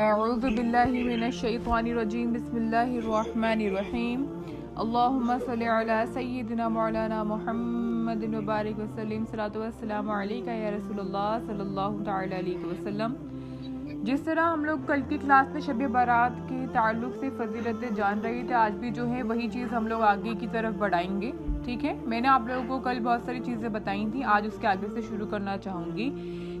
اعوذ باللہ من الشیطان الرجیم بسم اللہ الرحمن الرحیم اللہم صلی علی سیدنا مولانا محمد وبارک وسلم صلاۃ والسلام علیکہ یا رسول اللہ صلی اللہ تعالی علیہ وسلم۔ جس طرح ہم لوگ کل کی کلاس میں شب برات کے تعلق سے فضیلتیں جان رہے تھے، آج بھی جو ہے وہی چیز ہم لوگ آگے کی طرف بڑھائیں گے، ٹھیک ہے۔ میں نے آپ لوگوں کو کل بہت ساری چیزیں بتائی تھیں، آج اس کے آگے سے شروع کرنا چاہوں گی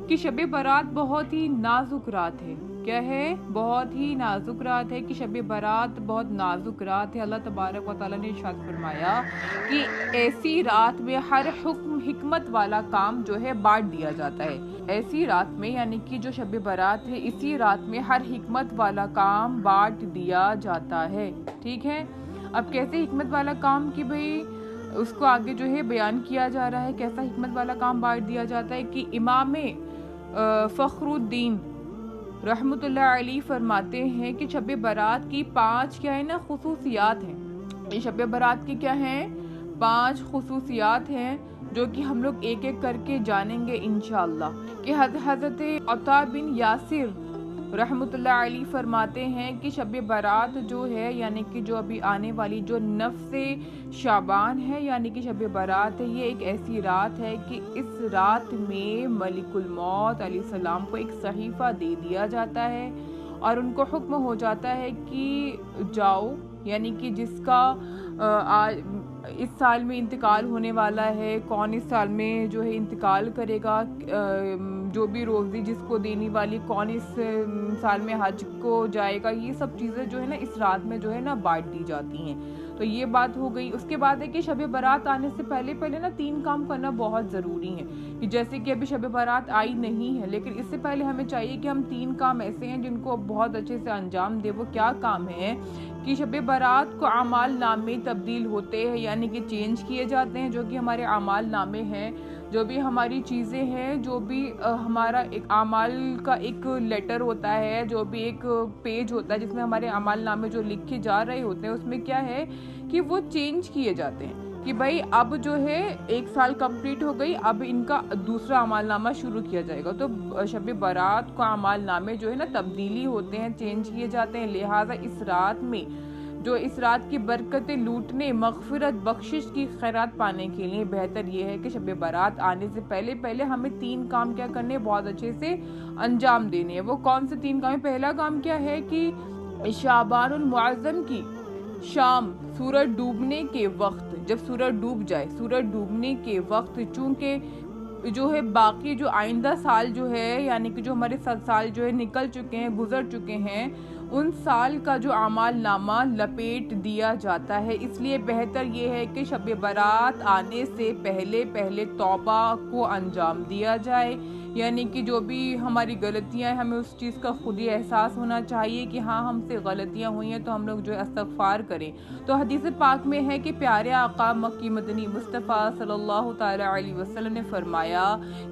کہ شب برات بہت ہی نازک رات ہے۔ کیا ہے؟ بہت ہی نازک رات ہے کہ شب برات بہت نازک رات ہے۔ اللہ تبارک و تعالیٰ نے ارشاد فرمایا کہ ایسی رات میں ہر حکمت والا کام جو ہے بانٹ دیا جاتا ہے۔ ایسی رات میں یعنی کہ جو شب برات ہے، اسی رات میں ہر حکمت والا کام بانٹ دیا جاتا ہے، ٹھیک ہے۔ اب کیسے حکمت والا کام کہ بھئی اس کو آگے جو ہے بیان کیا جا رہا ہے، کیسا حکمت والا کام بانٹ دیا جاتا ہے کہ امام فخر الدین رحمۃ اللہ علیہ فرماتے ہیں کہ شب برات کی 5 کیا ہے نا خصوصیات ہیں۔ یہ شب برات کی کیا ہیں؟ 5 خصوصیات ہیں جو کہ ہم لوگ ایک ایک کر کے جانیں گے انشاءاللہ۔ کہ حضرت عطا بن یاسر رحمۃ اللہ علیہ فرماتے ہیں کہ شب برات جو ہے یعنی کہ جو ابھی آنے والی جو نفس شعبان ہے یعنی کہ شب برات ہے، یہ ایک ایسی رات ہے کہ اس رات میں ملک الموت علیہ السلام کو ایک صحیفہ دے دیا جاتا ہے اور ان کو حکم ہو جاتا ہے کہ جاؤ، یعنی کہ جس کا اس سال میں انتقال ہونے والا ہے، کون اس سال میں جو ہے انتقال کرے گا، جو بھی روزی جس کو دینی والی کون اس سال میں حج کو جائے گا، یہ سب چیزیں جو ہے نا اس رات میں جو ہے نا بانٹ دی جاتی ہیں۔ تو یہ بات ہو گئی۔ اس کے بعد ہے کہ شب برات آنے سے پہلے نا 3 کام کرنا بہت ضروری ہے، کہ جیسے کہ ابھی شب برات آئی نہیں ہے لیکن اس سے پہلے ہمیں چاہیے کہ ہم 3 کام ایسے ہیں جن کو بہت اچھے سے انجام دے۔ وہ کیا کام ہے کہ شب برات کو اعمال نامے تبدیل ہوتے ہیں، یعنی کہ چینج کیے جاتے ہیں، جو کہ ہمارے اعمال نامے ہیں، جو بھی ہماری چیزیں ہیں، جو بھی ہمارا ایک اعمال کا ایک لیٹر ہوتا ہے، جو بھی ایک پیج ہوتا ہے جس میں ہمارے اعمال نامے جو لکھے جا رہے ہوتے ہیں، اس میں کیا ہے کہ وہ چینج کیے جاتے ہیں کہ بھائی اب جو ہے 1 سال کمپلیٹ ہو گئی، اب ان کا دوسرا اعمال نامہ شروع کیا جائے گا۔ تو شب برات کو اعمال نامے جو ہے نا تبدیلی ہوتے ہیں، چینج کیے جاتے ہیں، لہٰذا اس رات میں جو اس رات کی برکتیں لوٹنے، مغفرت، بخشش کی خیرات پانے کے لیے بہتر یہ ہے کہ شب برات آنے سے پہلے ہمیں 3 کام کیا کرنے بہت اچھے سے انجام دینے ہیں۔ وہ کون سے 3 کام ہیں؟ پہلا کام کیا ہے کہ شعبان المعظم کی شام، سورج ڈوبنے کے وقت، جب سورج ڈوب جائے، سورج ڈوبنے کے وقت، چونکہ جو ہے باقی جو آئندہ سال جو ہے یعنی کہ جو ہمارے 7 سال جو ہے نکل چکے ہیں، گزر چکے ہیں، ان سال کا جو اعمال نامہ لپیٹ دیا جاتا ہے۔ اس لیے بہتر یہ ہے کہ شب برات آنے سے پہلے توبہ کو انجام دیا جائے، یعنی کہ جو بھی ہماری غلطیاں ہیں ہمیں اس چیز کا خود ہی احساس ہونا چاہیے کہ ہاں ہم سے غلطیاں ہوئی ہیں تو ہم لوگ جو ہے استغفار کریں۔ تو حدیث پاک میں ہے کہ پیارے آقا مکی مدنی مصطفیٰ صلی اللہ تعالی علیہ وسلم نے فرمایا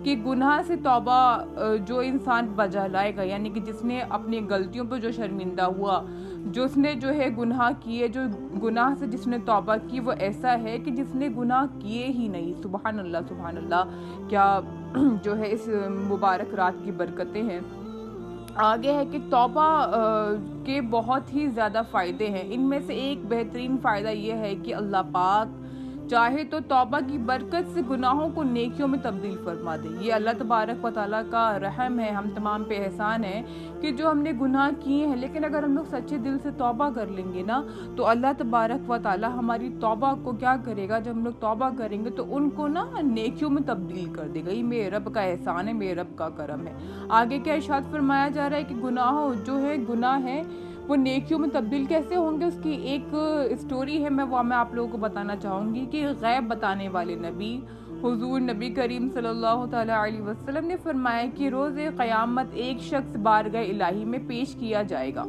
کہ گناہ سے توبہ جو انسان بجا لائے گا، یعنی کہ جس نے اپنی غلطیوں پر جو شرمندہ ہوا، جس نے جو ہے گناہ کیے، جو گناہ سے جس نے توبہ کی، وہ ایسا ہے کہ جس نے گناہ کیے ہی نہیں۔ سبحان اللہ سبحان اللہ، کیا جو ہے اس مبارک رات کی برکتیں ہیں۔ آگے ہے کہ توبہ کے بہت ہی زیادہ فائدے ہیں۔ ان میں سے ایک بہترین فائدہ یہ ہے کہ اللہ پاک چاہے تو توبہ کی برکت سے گناہوں کو نیکیوں میں تبدیل فرما دے۔ یہ اللہ تبارک و تعالیٰ کا رحم ہے، ہم تمام پہ احسان ہے کہ جو ہم نے گناہ کیے ہیں لیکن اگر ہم لوگ سچے دل سے توبہ کر لیں گے نا تو اللہ تبارک و تعالیٰ ہماری توبہ کو کیا کرے گا، جب ہم لوگ توبہ کریں گے تو ان کو نا نیکیوں میں تبدیل کر دے گا۔ یہ میرے رب کا احسان ہے، میرے رب کا کرم ہے۔ آگے کیا ارشاد فرمایا جا رہا ہے کہ گناہوں جو ہے گناہ ہے وہ نیکیوں میں تبدیل کیسے ہوں گے؟ اس کی ایک اسٹوری ہے، میں آپ لوگوں کو بتانا چاہوں گی کہ غیب بتانے والے نبی حضور نبی کریم صلی اللہ تعالیٰ علیہ وسلم نے فرمایا کہ روز قیامت ایک شخص بارگاہ الہی میں پیش کیا جائے گا۔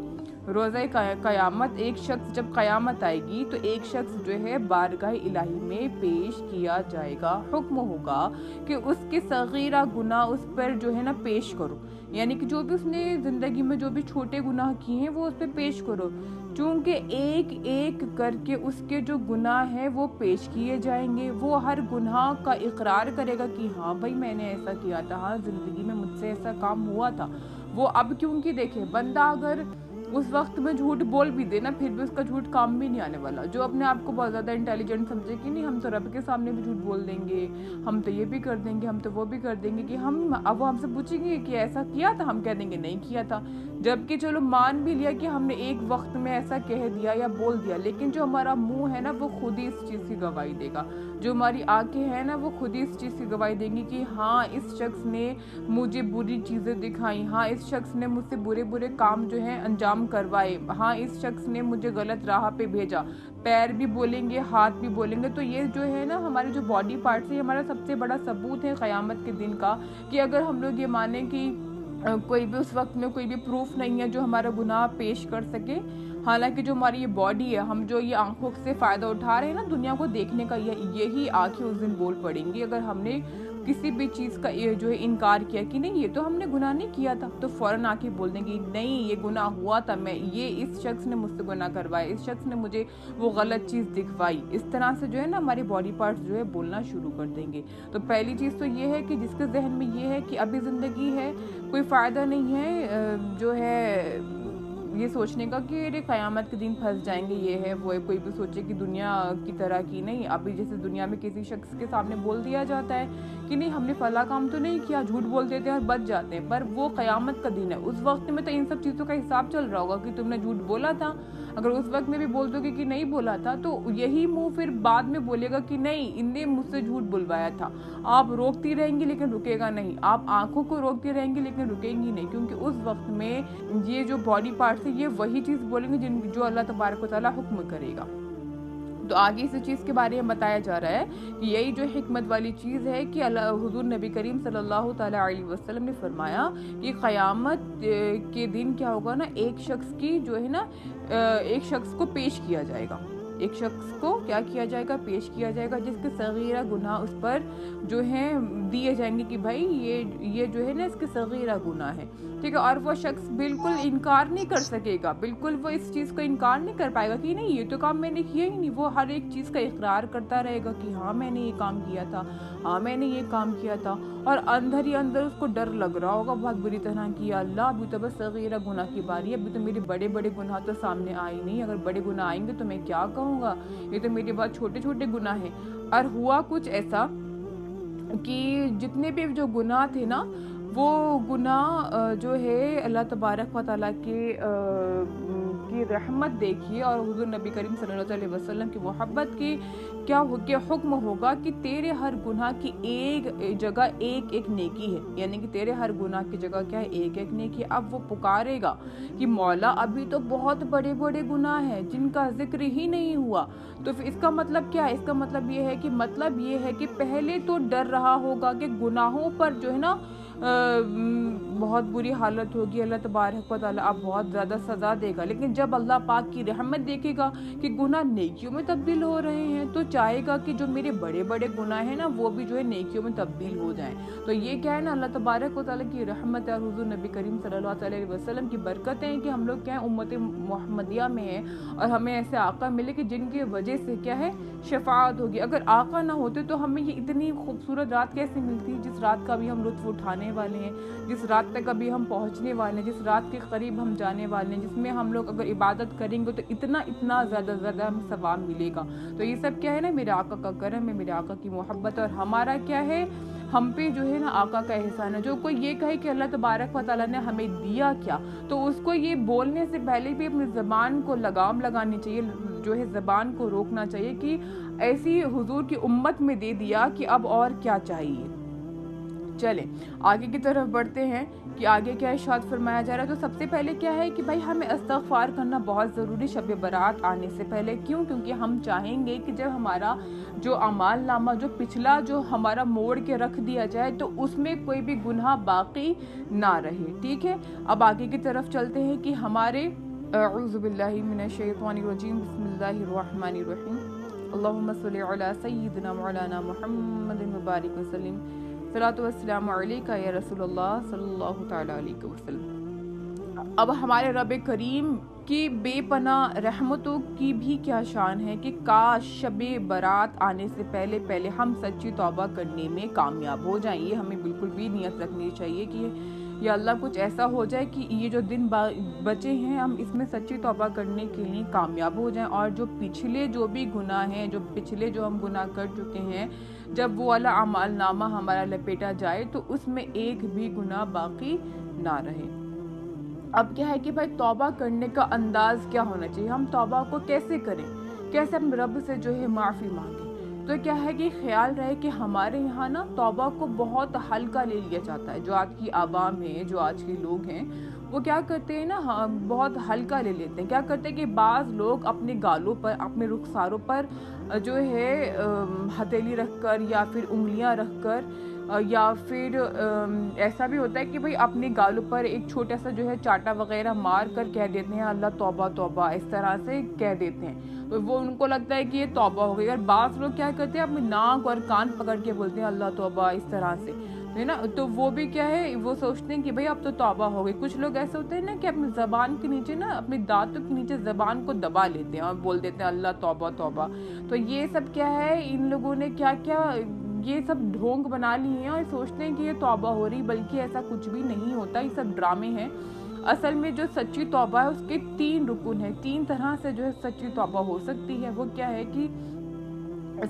روزہ قیامت ایک شخص جب قیامت آئے گی تو ایک شخص جو ہے بارگاہ الہی میں پیش کیا جائے گا، حکم ہوگا کہ اس کے صغیرہ گناہ اس پر جو ہے نا پیش کرو، یعنی کہ جو بھی اس نے زندگی میں جو بھی چھوٹے گناہ کیے ہیں وہ اس پہ پیش کرو، چونکہ ایک ایک کر کے اس کے جو گناہ ہیں وہ پیش کیے جائیں گے۔ وہ ہر گناہ کا اقرار کرے گا کہ ہاں بھائی میں نے ایسا کیا تھا، ہاں زندگی میں مجھ سے ایسا کام ہوا تھا، وہ اب کیونکہ دیکھیں بندہ اگر اس وقت میں جھوٹ بول بھی دے نا پھر بھی اس کا جھوٹ کام بھی نہیں آنے والا. جو اپنے آپ کو بہت زیادہ انٹیلیجنٹ سمجھے کہ نہیں ہم تو رب کے سامنے بھی جھوٹ بول دیں گے, ہم تو یہ بھی کر دیں گے, ہم تو وہ بھی کر دیں گے, کہ اب وہ ہم سے پوچھیں گے کہ ایسا کیا تھا, ہم کہہ دیں گے نہیں کیا تھا. جبکہ چلو مان بھی لیا کہ ہم نے ایک وقت میں ایسا کہہ دیا یا بول دیا, لیکن جو ہمارا منہ ہے نا وہ خود ہی اس چیز کی گواہی دے گا. جو ہماری آنکھیں ہیں نا وہ خود ہی اس چیز کی گواہی دیں گی کہ ہاں اس شخص نے مجھے بری چیزیں دکھائیں, ہاں اس شخص نے مجھ سے برے برے کام جو ہیں انجام کروائے, ہاں اس شخص نے مجھے غلط راہ پہ بھیجا. پیر بھی بولیں گے, ہاتھ بھی بولیں گے. تو یہ جو ہے نا ہمارے جو باڈی پارٹس ہے, یہ ہمارا سب سے بڑا ثبوت ہے قیامت کے دن کا, کہ اگر ہم لوگ یہ مانیں کہ کوئی بھی اس وقت میں کوئی بھی پروف نہیں ہے جو ہمارا گناہ پیش کر سکے. حالانکہ جو ہماری یہ باڈی ہے, ہم جو یہ آنکھوں سے فائدہ اٹھا رہے ہیں نا دنیا کو دیکھنے کا, یہی آنکھیں اس دن بول پڑیں گی. اگر ہم نے کسی بھی چیز کا جو ہے انکار کیا کہ نہیں یہ تو ہم نے گناہ نہیں کیا تھا, تو فوراً آنکھیں بول دیں گی نہیں یہ گناہ ہوا تھا, یہ اس شخص نے مجھ سے گناہ کروایا, اس شخص نے مجھے وہ غلط چیز دکھوائی. اس طرح سے جو ہے نا ہماری باڈی پارٹس جو ہے بولنا شروع کر دیں گے. تو پہلی چیز تو یہ ہے کہ جس کے ذہن میں یہ ہے کہ ابھی زندگی ہے, کوئی فائدہ نہیں ہے جو ہے یہ سوچنے کا کہ ارے قیامت کے دن پھنس جائیں گے, یہ ہے وہ ہے. کوئی بھی سوچے کہ دنیا کی طرح کی نہیں, ابھی جیسے دنیا میں کسی شخص کے سامنے بول دیا جاتا ہے کہ نہیں ہم نے فلاں کام تو نہیں کیا, جھوٹ بول دیتے ہیں اور بچ جاتے ہیں, پر وہ قیامت کا دن ہے. اس وقت میں تو ان سب چیزوں کا حساب چل رہا ہوگا کہ تم نے جھوٹ بولا تھا. اگر اس وقت میں بھی بول دو گے کہ نہیں بولا تھا, تو یہی منہ پھر بعد میں بولے گا کہ نہیں ان نے مجھ سے جھوٹ بلوایا تھا. آپ روکتی رہیں گی لیکن رکے گا نہیں, آپ آنکھوں کو روکتی رہیں گی لیکن رکیں گی نہیں, کیونکہ اس وقت میں یہ جو باڈی پارٹس ہیں یہ وہی چیز بولیں گے جو اللہ تبارک و تعالیٰ حکم کرے گا. تو آگے اس چیز کے بارے میں بتایا جا رہا ہے کہ یہی جو حکمت والی چیز ہے کہ حضور نبی کریم صلی اللہ تعالیٰ علیہ وسلم نے فرمایا کہ قیامت کے دن کیا ہوگا نا, ایک شخص کی جو ہے نا ایک شخص کو پیش کیا جائے گا, ایک شخص کو کیا کیا جائے گا, پیش کیا جائے گا, جس کے صغیرہ گناہ اس پر جو ہیں دیے جائیں گے کہ بھائی یہ جو ہے نا اس کے صغیرہ گناہ ہے, ٹھیک ہے. اور وہ شخص بالکل انکار نہیں کر سکے گا, بالکل وہ اس چیز کا انکار نہیں کر پائے گا کہ نہیں یہ تو کام میں نے کیا ہی نہیں. وہ ہر ایک چیز کا اقرار کرتا رہے گا کہ ہاں میں نے یہ کام کیا تھا, ہاں میں نے یہ کام کیا تھا. اور اندر ہی اندر اس کو ڈر لگ رہا ہوگا بہت بری طرح کہ یا اللہ ابھی تو بس صغیرہ گناہ کی باری ہے, ابھی تو میرے بڑے بڑے گناہ تو سامنے آئے نہیں, اگر بڑے گناہ آئیں گے تو میں کیا کہوں گا, یہ تو میرے بہت چھوٹے چھوٹے گناہ ہیں. اور ہوا کچھ ایسا کہ جتنے بھی جو گناہ تھے نا وہ گناہ جو ہے اللہ تبارک و تعالیٰ کی رحمت دیکھیے اور حضور نبی کریم صلی اللہ علیہ وسلم کی محبت کی کیا حکم ہوگا کہ تیرے ہر گناہ کی ایک جگہ ایک ایک نیکی ہے, یعنی کہ تیرے ہر گناہ کی جگہ کیا ہے ایک ایک نیکی. اب وہ پکارے گا کہ مولا ابھی تو بہت بڑے بڑے گناہ ہیں جن کا ذکر ہی نہیں ہوا. تو پھر اس کا مطلب کیا ہے, اس کا مطلب یہ ہے کہ پہلے تو ڈر رہا ہوگا کہ گناہوں پر جو ہے نا بہت بری حالت ہوگی, اللہ تبارک و تعالیٰ اب بہت زیادہ سزا دے گا. لیکن جب اللہ پاک کی رحمت دیکھے گا کہ گناہ نیکیوں میں تبدیل ہو رہے ہیں تو چاہے گا کہ جو میرے بڑے بڑے گناہ ہیں نا وہ بھی جو ہے نیکیوں میں تبدیل ہو جائیں. تو یہ کیا ہے نا اللہ تبارک و تعالیٰ کی رحمت اور حضور نبی کریم صلی اللہ علیہ وسلم کی برکتیں ہیں کہ ہم لوگ کیا ہے امت محمدیہ میں ہیں اور ہمیں ایسے آقا ملے کہ جن کی وجہ سے کیا ہے شفاعت ہوگی. اگر آقا نہ ہوتے تو ہمیں یہ اتنی خوبصورت رات کیسے ملتی, جس رات کا بھی ہم لطف اٹھانے والے ہیں, جس رات تک ابھی ہم پہنچنے والے ہیں, جس رات کے قریب ہم جانے والے ہیں, جس میں ہم لوگ اگر عبادت کریں گے تو اتنا زیادہ ہمیں ثواب ملے گا. تو یہ سب کیا ہے نا میرے آقا کا کرم ہے, میرے آقا کی محبت, اور ہمارا کیا ہے ہم پہ جو ہے نا آقا کا احسان ہے. جو کوئی یہ کہے کہ اللہ تبارک و تعالیٰ نے ہمیں دیا کیا, تو اس کو یہ بولنے سے پہلے بھی اپنی زبان کو لگام لگانی چاہیے, جو ہے زبان کو روکنا چاہیے کہ ایسی حضور کی امت میں دے دیا کہ اب اور کیا چاہیے. چلیں آگے کی طرف بڑھتے ہیں کہ آگے کیا ارشاد فرمایا جا رہا ہے. تو سب سے پہلے کیا ہے کہ بھائی ہمیں استغفار کرنا بہت ضروری شب برات آنے سے پہلے. کیوں؟ کیونکہ ہم چاہیں گے کہ جب ہمارا جو اعمال نامہ جو پچھلا جو ہمارا موڑ کے رکھ دیا جائے تو اس میں کوئی بھی گناہ باقی نہ رہے. ٹھیک ہے, اب آگے کی طرف چلتے ہیں کہ ہمارے اعوذ باللہ من الشیطان الرجیم, بسم اللہ الرحمن الرحیم, اللہم صلی علی سیدنا مولانا محمد مبارک وسلم, صلاۃ والسلام علیکہ یا رسول اللہ صلی اللہ تعالیٰ علیہ وسلم. اب ہمارے رب کریم کی بے پناہ رحمتوں کی بھی کیا شان ہے کہ کاش شب برات آنے سے پہلے ہم سچی توبہ کرنے میں کامیاب ہو جائیں. یہ ہمیں بالکل بھی نیت رکھنی چاہیے کہ یا اللہ کچھ ایسا ہو جائے کہ یہ جو دن بچے ہیں ہم اس میں سچی توبہ کرنے کے لیے کامیاب ہو جائیں، اور جو پچھلے جو بھی گناہ ہیں، جو پچھلے جو ہم گناہ کر چکے ہیں، جب وہ والا اعمال نامہ ہمارا لپیٹا جائے تو اس میں ایک بھی گناہ باقی نہ رہے۔ اب کیا ہے کہ بھائی توبہ کرنے کا انداز کیا ہونا چاہیے، ہم توبہ کو کیسے کریں، کیسے ہم رب سے جو ہے معافی مانگیں۔ تو کیا ہے کہ خیال رہے کہ ہمارے یہاں نا توبہ کو بہت ہلکا لے لیا جاتا ہے۔ جو آج کی عوام ہے، جو آج کے لوگ ہیں، وہ کیا کرتے ہیں نا بہت ہلکا لے لیتے ہیں۔ کیا کرتے ہیں کہ بعض لوگ اپنے گالوں پر، اپنے رخساروں پر جو ہے ہتھیلی رکھ کر یا پھر انگلیاں رکھ کر، یا پھر ایسا بھی ہوتا ہے کہ بھائی اپنے گالوں پر ایک چھوٹا سا جو ہے چاٹا وغیرہ مار کر کہہ دیتے ہیں اللہ توبہ توبہ، اس طرح سے کہہ دیتے ہیں، تو وہ ان کو لگتا ہے کہ یہ توبہ ہو گئی۔ اور بعض لوگ کیا کرتے ہیں اپنی ناک اور کان پکڑ کے بولتے ہیں اللہ توبہ، اس طرح سے ہے نا، تو وہ بھی کیا ہے، وہ سوچتے ہیں کہ بھائی اب تو توبہ ہو گئی۔ کچھ لوگ ایسے ہوتے ہیں نا کہ اپنی زبان کے نیچے نا، اپنے دانتوں کے نیچے زبان کو دبا لیتے ہیں اور بول دیتے ہیں اللہ توبہ توبہ۔ تو یہ سب کیا ہے، ان لوگوں نے کیا کیا یہ سب ڈھونگ بنا لی ہیں اور سوچتے ہیں کہ یہ توبہ ہو رہی، بلکہ ایسا کچھ بھی نہیں ہوتا، یہ سب ڈرامے ہیں۔ اصل میں جو سچی توبہ ہے اس کے 3 رکن ہیں، 3 طرح سے جو ہے سچی توبہ ہو سکتی ہے۔ وہ کیا ہے کہ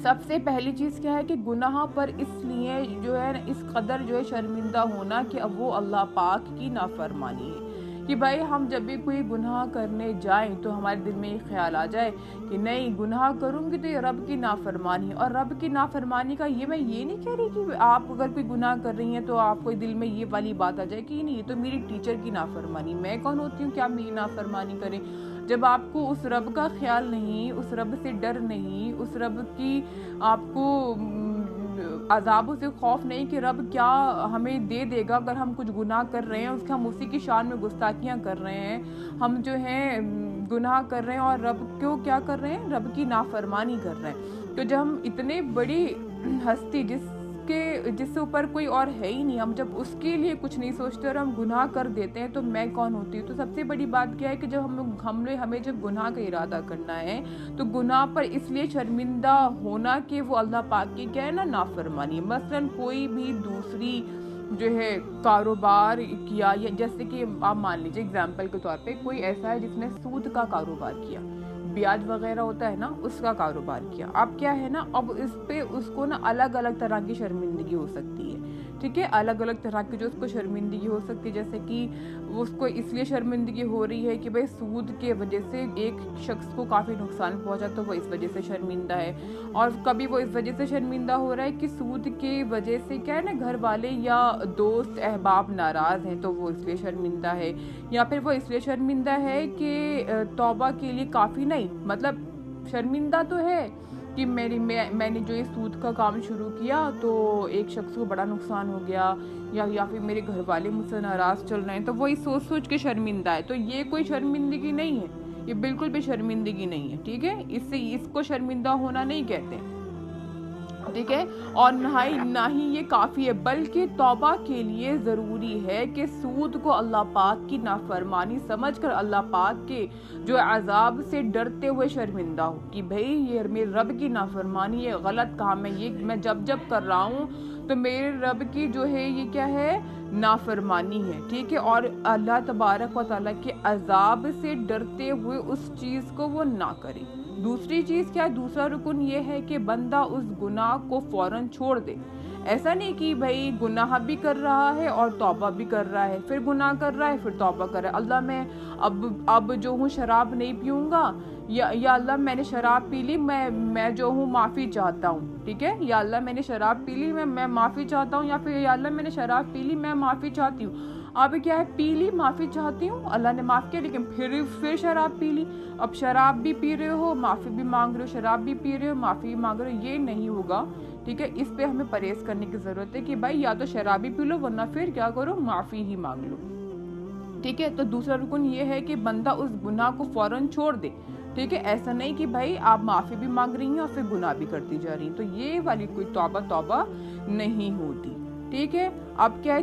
سب سے پہلی چیز کیا ہے کہ گناہ پر اس لیے جو ہے اس قدر جو ہے شرمندہ ہونا کہ اب وہ اللہ پاک کی نافرمانی ہے، کہ بھائی ہم جب بھی کوئی گناہ کرنے جائیں تو ہمارے دل میں یہ خیال آ جائے کہ نہیں، گناہ کروں گی تو یہ رب کی نافرمانی ہے۔ اور رب کی نافرمانی کا میں یہ نہیں کہہ رہی کہ آپ اگر کوئی گناہ کر رہی ہیں تو آپ کو دل میں یہ والی بات آ جائے کہ نہیں یہ تو میری ٹیچر کی نافرمانی، میں کون ہوتی ہوں کہ آپ میری نافرمانی کریں۔ جب آپ کو اس رب کا خیال نہیں، اس رب سے ڈر نہیں، اس رب کی آپ کو عذابوں سے خوف نہیں کہ رب کیا ہمیں دے دے گا اگر ہم کچھ گناہ کر رہے ہیں، اس کے ہم اسی کی شان میں گستاخیاں کر رہے ہیں، ہم جو ہیں گناہ کر رہے ہیں اور رب کیوں کیا کر رہے ہیں، رب کی نافرمانی کر رہے ہیں۔ تو جب ہم اتنے بڑی ہستی جس سے اوپر کوئی اور ہے ہی نہیں، ہم جب اس کے لیے کچھ نہیں سوچتے اور ہم گناہ کر دیتے ہیں تو میں کون ہوتی ہوں۔ تو سب سے بڑی بات کیا ہے کہ جب ہمیں جب گناہ کا ارادہ کرنا ہے تو گناہ پر اس لیے شرمندہ ہونا کہ وہ اللہ پاک کی کیا ہے نا نافرمانی ہے۔ مثلاً کوئی بھی دوسری جو ہے کاروبار کیا، یا جیسے کہ آپ مان لیجیے اگزامپل کے طور پہ کوئی ایسا ہے جس نے سود کا کاروبار کیا، بیاج وغیرہ ہوتا ہے نا، اس کا کاروبار کیا، اب کیا ہے نا، اب اس پہ اس کو نا الگ الگ طرح کی شرمندگی ہو سکتی ہے، ٹھیک ہے، الگ الگ طرح کی جو اس کو شرمندگی ہو سکتی ہے، جیسے کہ اس کو اس لیے شرمندگی ہو رہی ہے کہ بھائی سود کے وجہ سے ایک شخص کو کافی نقصان پہنچا تو وہ اس وجہ سے شرمندہ ہے، اور کبھی وہ اس وجہ سے شرمندہ ہو رہا ہے کہ سود کی وجہ سے کیا ہے نا گھر والے یا دوست احباب ناراض ہیں تو وہ اس لیے شرمندہ ہے، یا پھر وہ اس لیے شرمندہ ہے کہ توبہ کے لیے کافی نہیں، مطلب شرمندہ تو ہے کہ میں نے جو یہ سود کا کام شروع کیا تو ایک شخص کو بڑا نقصان ہو گیا، یا پھر میرے گھر والے مجھ سے ناراض چل رہے ہیں، تو وہ سوچ کے شرمندہ ہے۔ تو یہ کوئی شرمندگی نہیں ہے، یہ بالکل بھی شرمندگی نہیں ہے، ٹھیک ہے، اس کو شرمندہ ہونا نہیں کہتے، ٹھیک ہے، اور نہ ہی یہ کافی ہے، بلکہ توبہ کے لیے ضروری ہے کہ سود کو اللہ پاک کی نافرمانی سمجھ کر اللہ پاک کے جو عذاب سے ڈرتے ہوئے شرمندہ ہو کہ بھئی یہ میرے رب کی نافرمانی، یہ غلط کام ہے، یہ میں جب کر رہا ہوں تو میرے رب کی جو ہے یہ کیا ہے، نافرمانی ہے، ٹھیک ہے، اور اللہ تبارک و تعالیٰ کے عذاب سے ڈرتے ہوئے اس چیز کو وہ نہ کرے۔ دوسری چیز کیا، دوسرا رکن یہ ہے کہ بندہ اس گناہ کو فوراً چھوڑ دے۔ ایسا نہیں کہ بھائی گناہ بھی کر رہا ہے اور توبہ بھی کر رہا ہے، پھر گناہ کر رہا ہے پھر توبہ کر رہا ہے، اللہ میں اب جو ہوں شراب نہیں پیوں گا، یا اللہ میں نے شراب پی لی، میں جو ہوں معافی چاہتا ہوں، ٹھیک ہے، یا اللہ میں نے شراب پی لی، میں معافی چاہتا ہوں، یا پھر یا اللہ میں نے شراب پی لی، میں معافی چاہتی ہوں۔ اب کیا ہے، پی لی معافی چاہتی ہوں، اللہ نے معاف کیا، لیکن پھر شراب پی لی، اب شراب بھی پی رہے ہو معافی بھی مانگ رہے ہو، شراب بھی پی رہے ہو معافی بھی مانگ رہے ہو، یہ نہیں ہوگا، ٹھیک ہے، اس پہ ہمیں پرہیز کرنے کی ضرورت ہے کہ بھائی یا تو شراب ہی پی لو ورنہ پھر کیا کرو، معافی ہی مانگ لو، ٹھیک ہے۔ تو دوسرا رکن یہ ہے کہ بندہ اس گناہ کو فوراً چھوڑ دے، ٹھیک ہے، ایسا نہیں کہ بھائی آپ معافی بھی مانگ رہی ہیں اور پھر گناہ بھی کرتی جا رہی ہیں، تو یہ والی کوئی توبہ نہیں ہوتی، ٹھیک ہے۔ اب کیا ہے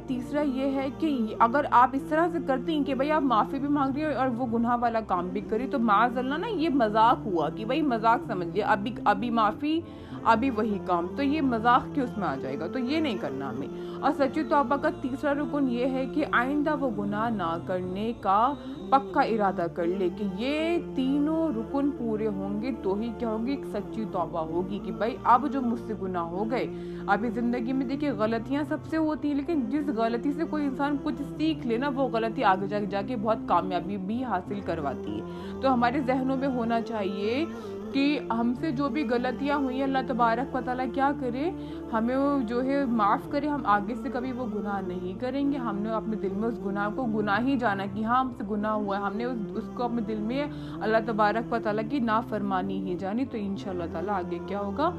تیسرا یہ ہے کہ اگر آپ اس طرح سے کرتے ہیں کہ بھائی آپ معافی بھی مانگ رہی ہیں اور وہ گناہ والا کام بھی کری، تو معاذ اللہ نا یہ مذاق ہوا کہ بھائی مذاق سمجھ لیا، ابھی معافی ابھی وہی کام، تو یہ مذاق کے اس میں آ جائے گا، تو یہ نہیں کرنا ہمیں۔ اور سچی توبہ کا تیسرا رکن یہ ہے کہ آئندہ وہ گناہ نہ کرنے کا پکا ارادہ کر لے کہ یہ تینوں رکن پورے ہوں گے تو ہی کیا ہوگی، ایک سچی توبہ ہوگی کہ بھائی اب جو مجھ سے گناہ ہو گئے۔ ابھی زندگی میں دیکھیں غلطیاں سب سے ہوتی ہیں، لیکن جس غلطی سے کوئی انسان کچھ سیکھ لے نا، وہ غلطی آگے جا کے بہت کامیابی بھی حاصل کرواتی ہے۔ تو ہمارے ذہنوں میں ہونا چاہیے کہ ہم سے جو بھی غلطیاں ہوئی ہیں اللہ تبارک و تعالیٰ کیا کرے، ہمیں جو ہے معاف کرے، ہم آگے سے کبھی وہ گناہ نہیں کریں گے۔ ہم نے اپنے دل میں اس گناہ کو گناہ ہی جانا کہ ہاں ہم سے گناہ ہوا ہے، ہم نے اس کو اپنے دل میں اللہ تبارک و تعالیٰ کی نافرمانی ہی جانی، تو انشاءاللہ تعالیٰ آگے کیا ہوگا،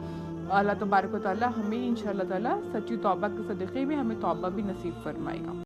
اللہ تبارک و تعالیٰ ہمیں انشاءاللہ تعالیٰ سچی توبہ کے صدقے میں ہمیں توبہ بھی نصیب فرمائے گا۔